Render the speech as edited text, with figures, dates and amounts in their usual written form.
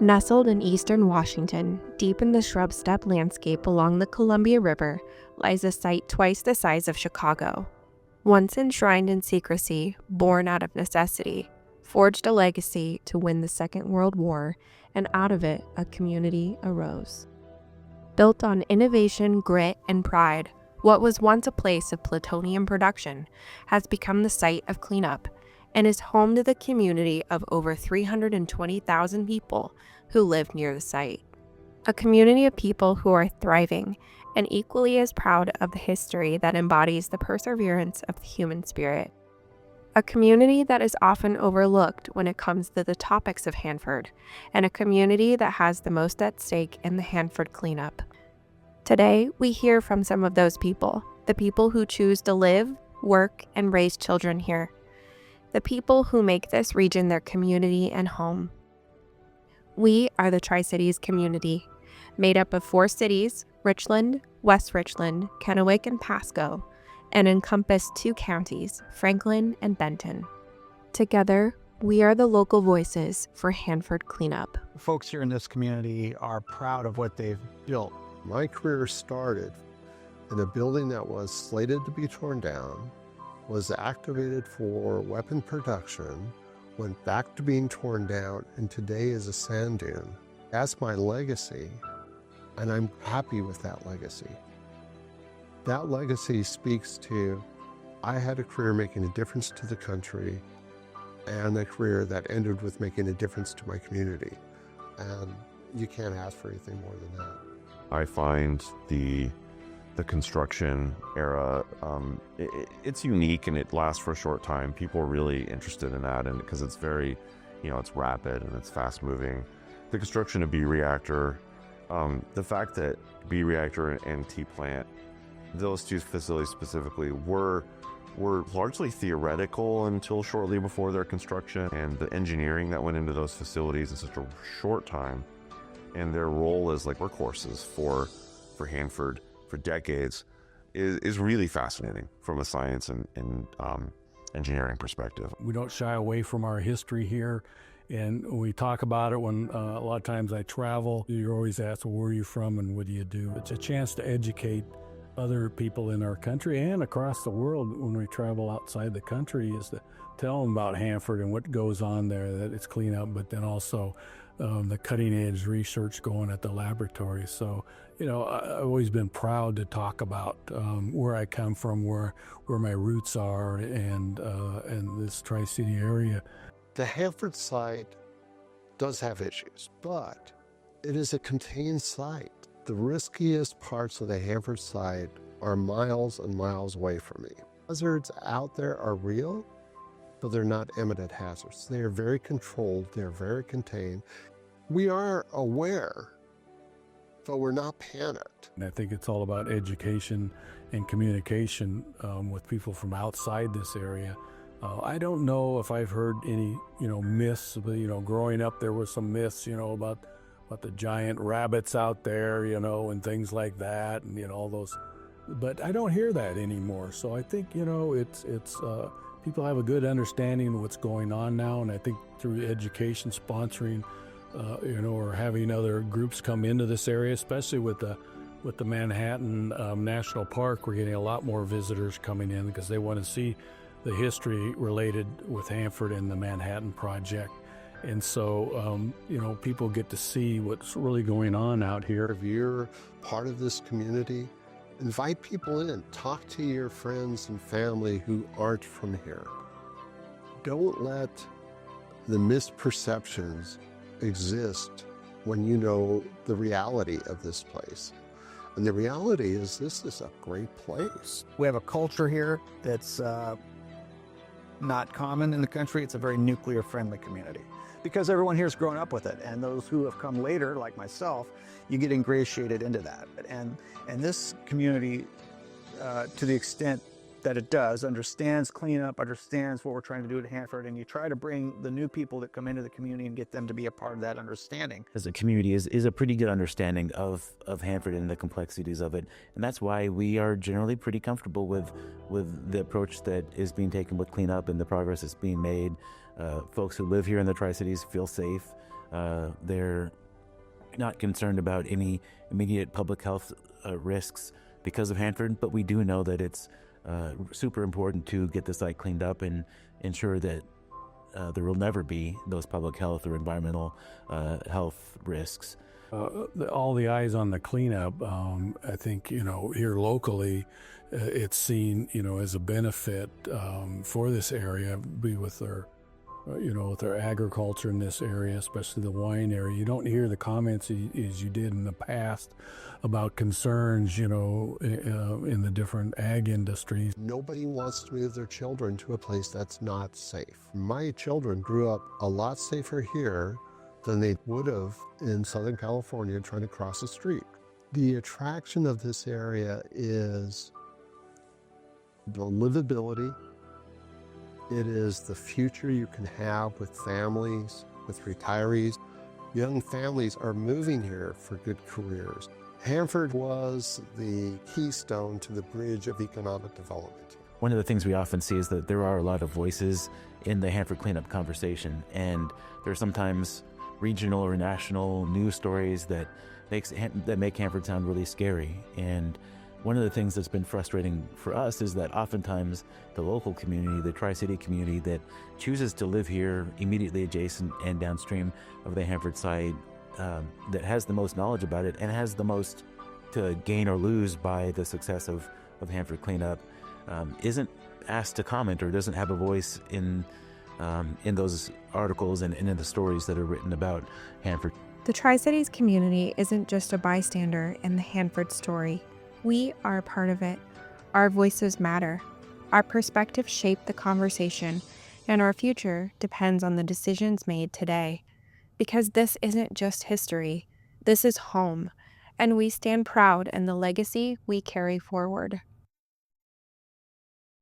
Nestled in eastern Washington, deep in the shrub steppe landscape along the Columbia River, lies a site twice the size of Chicago. Once enshrined in secrecy, born out of necessity, forged a legacy to win the Second World War, and out of it a community arose. Built on innovation, grit, and pride, what was once a place of plutonium production has become the site of cleanup, and is home to the community of over 320,000 people who live near the site. A community of people who are thriving and equally as proud of the history that embodies the perseverance of the human spirit. A community that is often overlooked when it comes to the topics of Hanford, and a community that has the most at stake in the Hanford cleanup. Today, we hear from some of those people, the people who choose to live, work, and raise children here. The people who make this region their community and home. We are the Tri-Cities community, made up of 4 cities, Richland, West Richland, Kennewick, and Pasco, and encompass 2 counties, Franklin and Benton. Together, we are the local voices for Hanford cleanup. Folks here in this community are proud of what they've built. My career started in a building that was slated to be torn down, was activated for weapon production, went back to being torn down, and today is a sand dune. That's my legacy, and I'm happy with that legacy. That legacy speaks to, I had a career making a difference to the country, and a career that ended with making a difference to my community. And you can't ask for anything more than that. I find the construction era, it's unique and it lasts for a short time. People are really interested in that, and because it's very, it's rapid and it's fast moving. The construction of B reactor, the fact that B reactor and T plant, those 2 facilities specifically were largely theoretical until shortly before their construction, and the engineering that went into those facilities in such a short time, and their role as like workhorses for Hanford for decades is really fascinating from a science and engineering perspective. We don't shy away from our history here, and we talk about it when a lot of times I travel. You're always asked, well, where are you from and what do you do? It's a chance to educate other people in our country and across the world when we travel outside the country, is to tell them about Hanford and what goes on there, that it's clean up, but then also the cutting edge research going at the laboratory. So, I've always been proud to talk about where I come from, where my roots are, and this Tri-City area. The Hanford site does have issues, but it is a contained site. The riskiest parts of the Hanford site are miles and miles away from me. Hazards out there are real, but they're not imminent hazards. They are very controlled, they're very contained. We are aware, but we're not panicked. And I think it's all about education and communication with people from outside this area. I don't know if I've heard any, myths, but, growing up there were some myths, about the giant rabbits out there, and things like that, and, all those, but I don't hear that anymore. So I think, it's people have a good understanding of what's going on now, and I think through education, sponsoring, or having other groups come into this area, especially with the Manhattan National Park, we're getting a lot more visitors coming in because they want to see the history related with Hanford and the Manhattan Project. And so, people get to see what's really going on out here. If you're part of this community, invite people in. Talk to your friends and family who aren't from here. Don't let the misperceptions exist when you know the reality of this place. And the reality is this is a great place. We have a culture here that's not common in the country. It's a very nuclear-friendly community because everyone here's grown up with it. And those who have come later, like myself, you get ingratiated into that. And this community, to the extent that it does, understands cleanup, understands what we're trying to do at Hanford, and you try to bring the new people that come into the community and get them to be a part of that understanding. As a community is a pretty good understanding of Hanford and the complexities of it, and that's why we are generally pretty comfortable with the approach that is being taken with cleanup and the progress that's being made. Folks who live here in the Tri-Cities feel safe. They're not concerned about any immediate public health risks because of Hanford, but we do know that it's super important to get the site cleaned up and ensure that there will never be those public health or environmental health risks. All the eyes on the cleanup, I think, here locally, it's seen, as a benefit for this area, be with their, with their agriculture in this area, especially the wine area. You don't hear the comments as you did in the past about concerns, in the different ag industries. Nobody wants to move their children to a place that's not safe. My children grew up a lot safer here than they would have in Southern California trying to cross the street. The attraction of this area is the livability. It is the future you can have with families, with retirees. Young families are moving here for good careers. Hanford was the keystone to the bridge of economic development. One of the things we often see is that there are a lot of voices in the Hanford cleanup conversation, and there are sometimes regional or national news stories that make Hanford sound really scary. And one of the things that's been frustrating for us is that oftentimes the local community, the Tri-City community that chooses to live here immediately adjacent and downstream of the Hanford site, that has the most knowledge about it and has the most to gain or lose by the success of Hanford cleanup, isn't asked to comment or doesn't have a voice in those articles and in the stories that are written about Hanford. The Tri-Cities community isn't just a bystander in the Hanford story. We are a part of it. Our voices matter. Our perspectives shape the conversation, and our future depends on the decisions made today. Because this isn't just history, this is home, and we stand proud in the legacy we carry forward.